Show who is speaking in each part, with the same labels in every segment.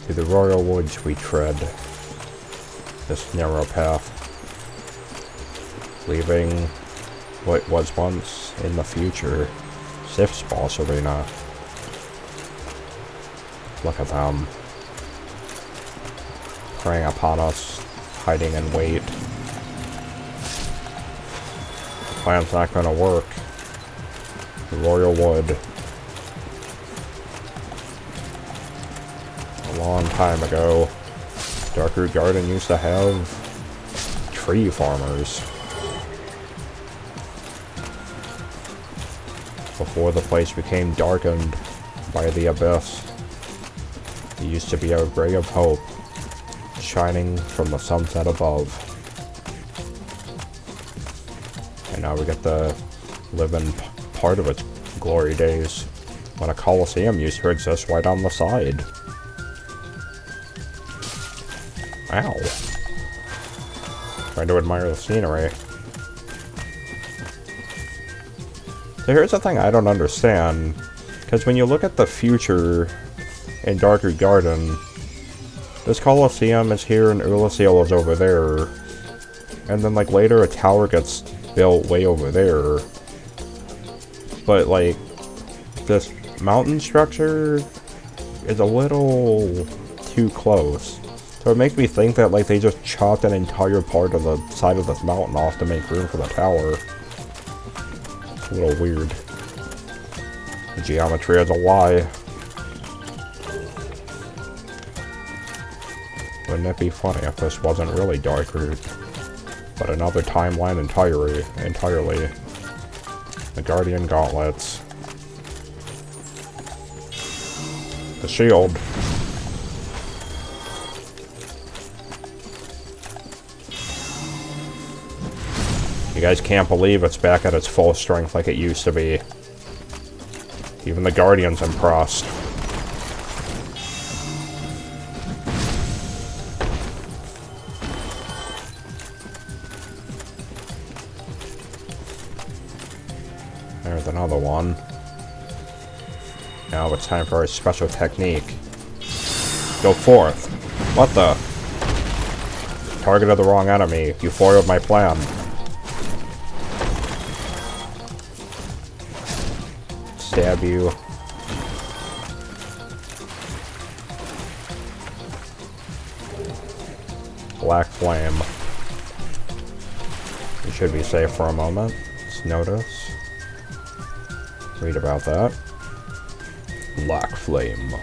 Speaker 1: To the royal woods we tread this narrow path, leaving what was once in the future Sif's boss arena. Look at them, preying upon us, hiding in wait. The plan's not gonna work. The royal wood. A long time ago, Darkroot Garden used to have tree farmers. Before the place became darkened by the abyss, it used to be a ray of hope shining from the sunset above. And now we get to live in part of its glory days, when a colosseum used to exist right on the side. Ow. Trying to admire the scenery. So here's the thing I don't understand, because when you look at the future in Darkroot Garden, this Colosseum is here and Ulasil is over there, and then like later a tower gets built way over there, but like this mountain structure is a little too close. So it makes me think that like they just chopped an entire part of the side of this mountain off to make room for the tower. A little weird. The geometry is a lie. Wouldn't it be funny if this wasn't really Darkroot, but another timeline entirely. The Guardian Gauntlets. The shield. You guys can't believe it's back at its full strength like it used to be. Even the Guardian's impressed. There's another one. Now it's time for our special technique. Go forth. What the? Targeted the wrong enemy. You foiled my plan. Stab you. Black flame. You should be safe for a moment. Let's notice. Read about that. Black flame.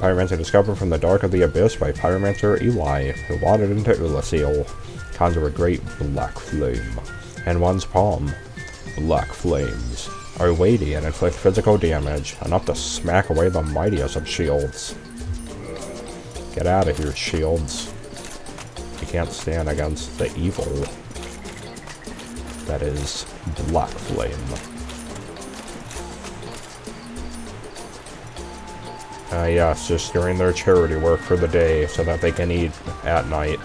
Speaker 1: Pyromancer discovered from the dark of the abyss by Pyromancer Eli, who wandered into Ulasil. Conjure a great black flame. In one's palm. Black flames are weighty and inflict physical damage, enough to smack away the mightiest of shields. Get out of here, shields. You can't stand against the evil that is Black Flame. Yes, just doing their charity work for the day so that they can eat at night.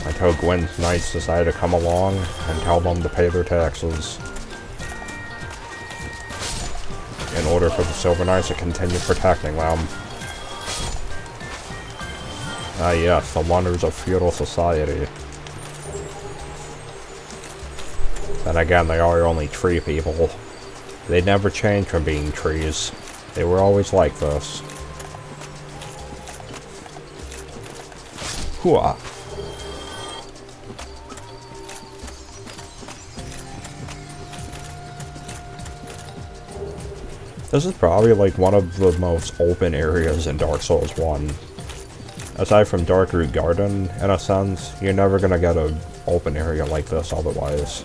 Speaker 1: Until Gwyns Knights decide to come along and tell them to pay their taxes. In order for the Silver Knights to continue protecting them. Yes, the wonders of feudal society. Then again, they are only tree people. They never change from being trees. They were always like this. Hooah! This is probably like one of the most open areas in Dark Souls 1. Aside from Darkroot Garden, in a sense, you're never gonna get an open area like this otherwise.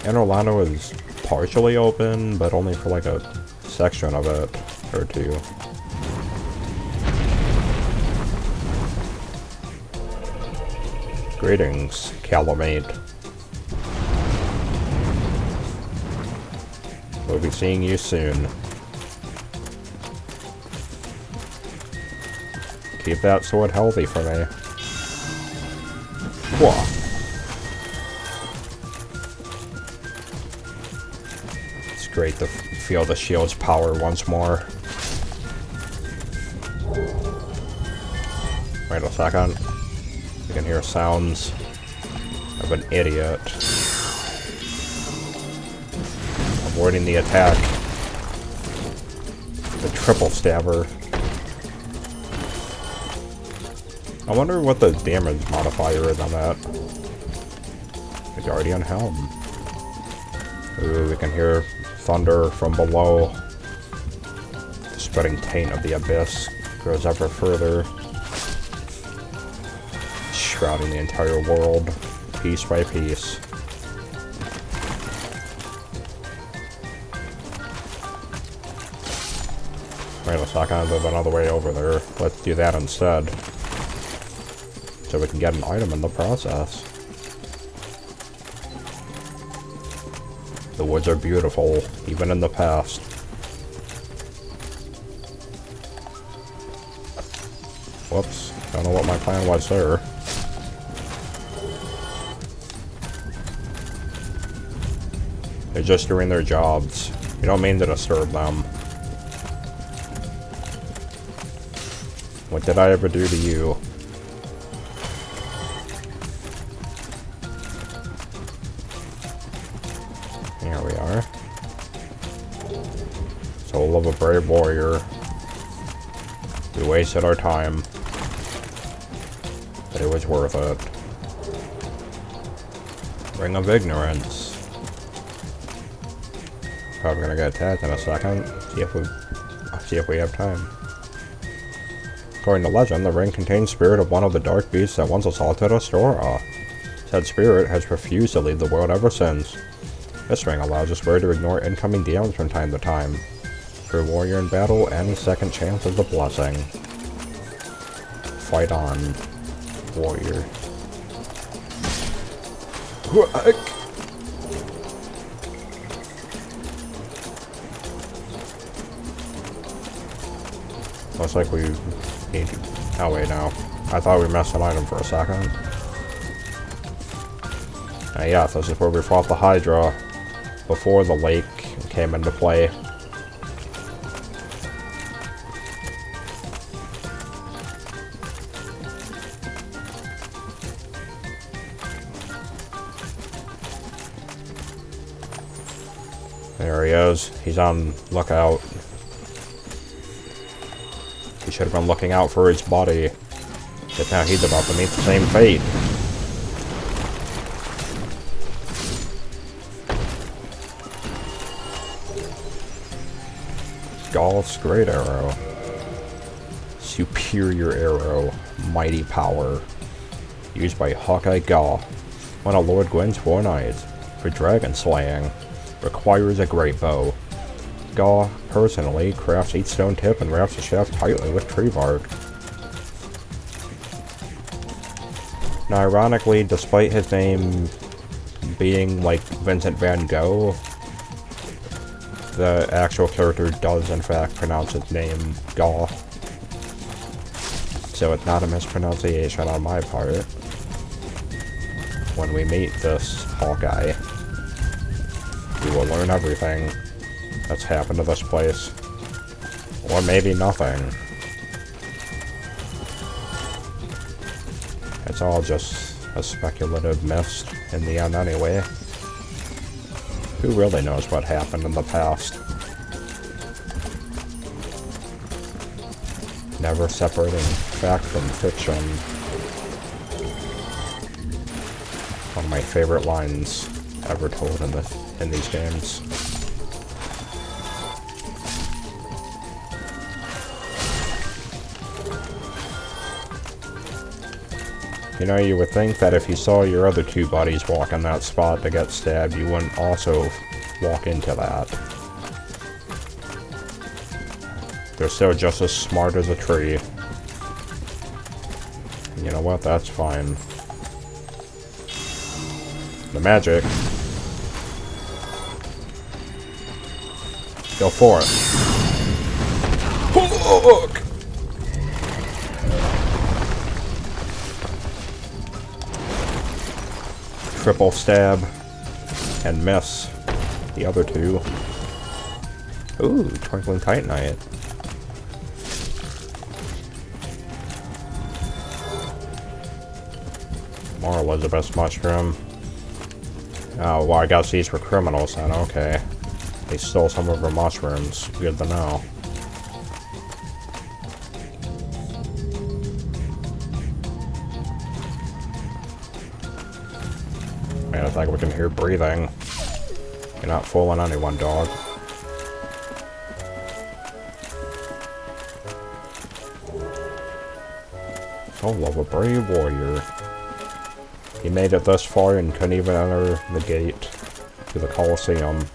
Speaker 1: And Orlando is partially open, but only for like a section of it, or two. Greetings, kalameet. We'll be seeing you soon. Keep that sword healthy for me. Whoa. It's great to feel the shield's power once more. Wait a second. You can hear sounds of an idiot avoiding the attack. The triple stabber. I wonder what the damage modifier is on that. The Guardian Helm. Ooh, we can hear thunder from below. The spreading taint of the abyss grows ever further, shrouding the entire world, piece by piece. Wait a second, there's another way over there. Let's do that instead, so we can get an item in the process. The woods are beautiful, even in the past. Whoops, don't know what my plan was there. They're just doing their jobs. You don't mean to disturb them. What did I ever do to you? Here we are. Soul of a brave warrior. We wasted our time, but it was worth it. Ring of Ignorance. Probably gonna get attacked in a second. See if we have time. According to legend, the ring contains spirit of one of the dark beasts that once assaulted Astoria. Said spirit has refused to leave the world ever since. This ring allows the spirit to ignore incoming demons from time to time. For a warrior in battle, any second chance is a blessing. Fight on, warrior. Looks like we need to... Oh wait, no. I thought we missed an item for a second. Yeah, this is where we fought the Hydra before the lake came into play. There he is. He's on lookout. He should have been looking out for his body. But now he's about to meet the same fate. Golf's great arrow. Superior arrow. Mighty power. Used by Hawkeye Gaw. One of Lord Gwyn's 4 knights. For dragon slaying. Requires a great bow. Gaw personally crafts each stone tip and wraps the shaft tightly with tree bark. Now ironically, despite his name being like Vincent van Gogh, the actual character does in fact pronounce his name Gaw. So it's not a mispronunciation on my part. When we meet this Hawkeye, we will learn everything that's happened to this place. Or maybe nothing. It's all just a speculative mist in the end anyway. Who really knows what happened in the past? Never separating fact from fiction. One of my favorite lines ever told in these games. You know, you would think that if you saw your other two buddies walk in that spot to get stabbed, you wouldn't also walk into that. They're still just as smart as a tree. And you know what? That's fine. The magic. Go for it. Hook! Triple stab and miss the other two. Ooh, Twinkling Titanite. More Elizabeth's mushroom. Oh, well, I guess these were criminals then, okay. They stole some of her mushrooms. Good to know. Man, I think we can hear breathing. You're not fooling anyone, dog. Soul of a brave warrior. He made it this far and couldn't even enter the gate to the Colosseum.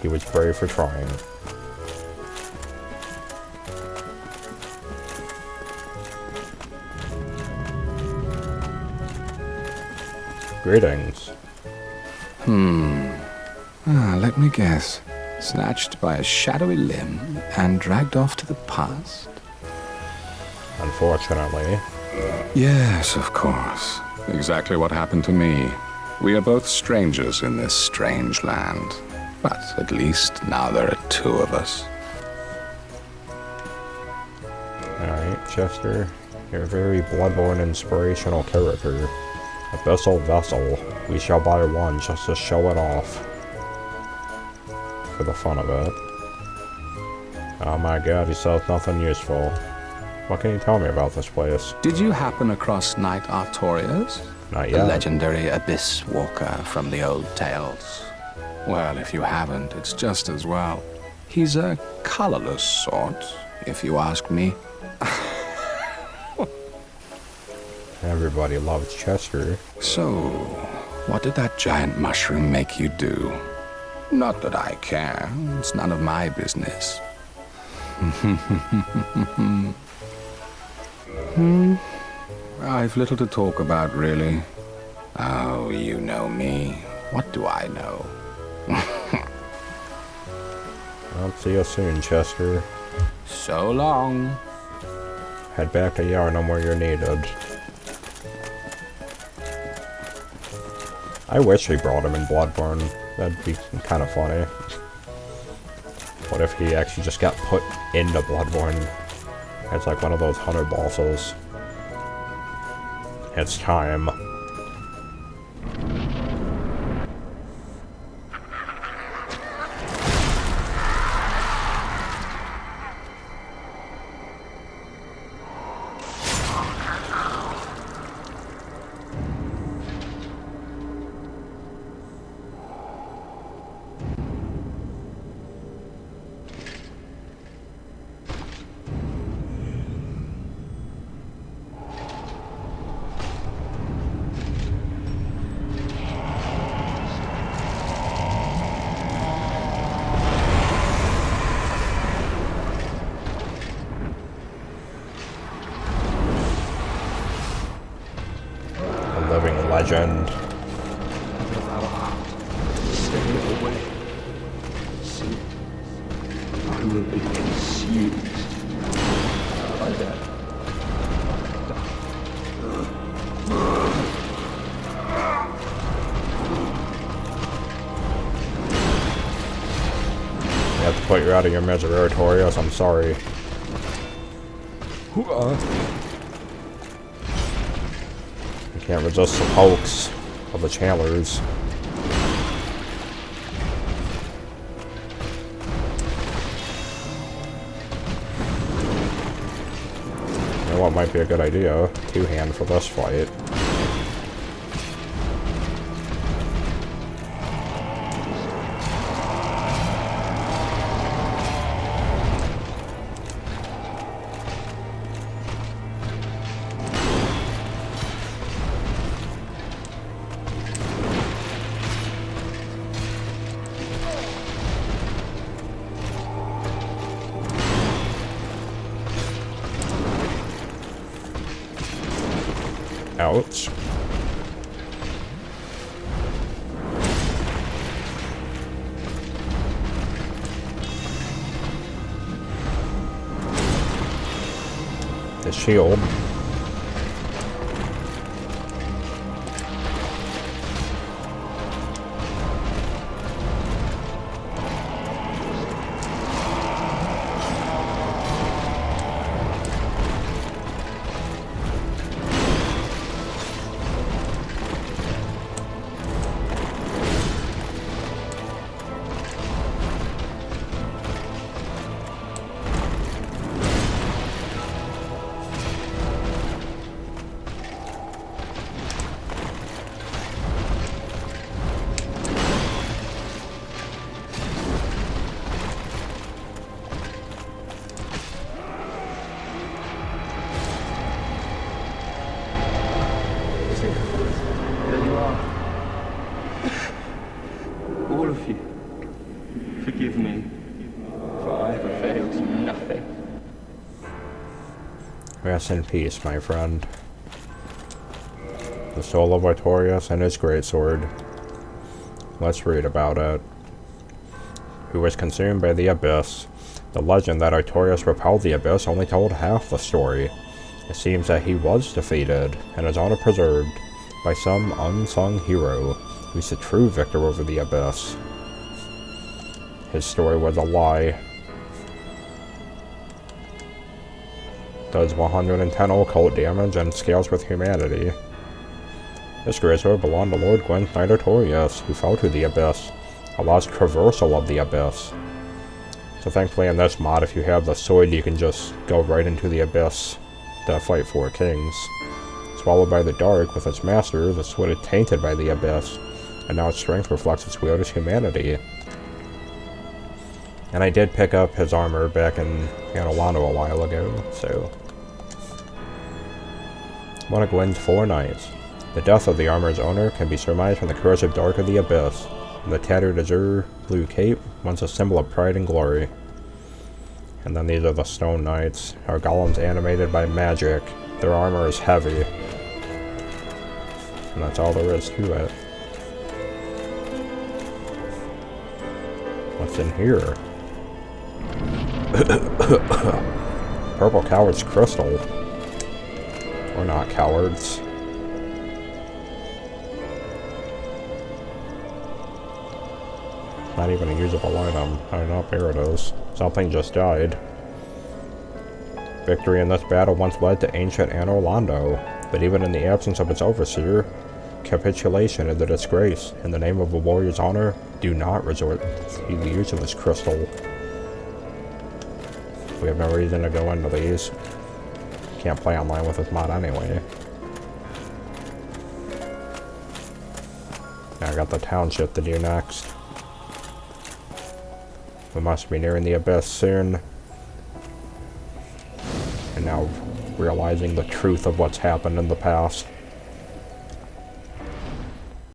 Speaker 1: He was brave for trying. Greetings.
Speaker 2: Let me guess. Snatched by a shadowy limb and dragged off to the past?
Speaker 1: Unfortunately.
Speaker 2: Yes, of course. Exactly what happened to me. We are both strangers in this strange land. But at least now there are two of us.
Speaker 1: Alright, Chester. You're a very Bloodborne inspirational character. Abyssal Vessel. We shall buy one just to show it off. For the fun of it. Oh my god, he sells nothing useful. What can you tell me about this place?
Speaker 2: Did you happen across Knight Artorias?
Speaker 1: Not
Speaker 2: The
Speaker 1: yet.
Speaker 2: legendary abysswalker from the old tales. Well, if you haven't, it's just as well. He's a colorless sort, if you ask me.
Speaker 1: Everybody loves Chester.
Speaker 2: So, what did that giant mushroom make you do? Not that I care. It's none of my business. I've little to talk about, really. Oh, you know me. What do I know?
Speaker 1: I'll see you soon, Chester.
Speaker 2: So long.
Speaker 1: Head back to Yharnam where you're needed. I wish he brought him in Bloodborne. That'd be kind of funny. What if he actually just got put into Bloodborne? It's like one of those hunter bosses. It's time. Living legend.
Speaker 3: Without a heart, stay away. See, I will be consumed by that.
Speaker 1: You have to put you out of your misery, Artorias. I'm sorry. You can't resist the pokes of the channelers. You know what might be a good idea? Two-hand for this fight. Ouch. The shield.
Speaker 3: forgive me, for I have availed you nothing.
Speaker 1: Rest in peace, my friend. The soul of Artorias and his greatsword. Let's read about it. Who was consumed by the abyss. The legend that Artorias repelled the abyss only told half the story. It seems that he was defeated, and his honor preserved, by some unsung hero who's the true victor over the abyss. His story was a lie. Does 110 occult damage and scales with humanity. This greatsword belonged to Lord Gwyns Knight Artorias, who fell to the abyss. Allows traversal of the abyss. So thankfully in this mod, if you have the sword, you can just go right into the abyss to fight 4 kings. Swallowed by the dark, with its master, the sword is tainted by the abyss, and now its strength reflects its wielder's humanity. And I did pick up his armor back in Orlando a while ago, so... One of Gwyns' 4 knights. The death of the armor's owner can be surmised from the corrosive dark of the abyss. The tattered azure blue cape, once a symbol of pride and glory. And then these are the stone knights. Our golems animated by magic. Their armor is heavy. And that's all there is to it. What's in here? Purple coward's crystal. We're not cowards. Not even a usable item. Oh no, here it is. Something just died. Victory in this battle once led to ancient Anne Orlando, but even in the absence of its overseer, capitulation is a disgrace. In the name of a warrior's honor, do not resort to the use of this crystal. We have no reason to go into these. Can't play online with this mod anyway. Now I got the township to do next. We must be nearing the abyss soon. And now realizing the truth of what's happened in the past.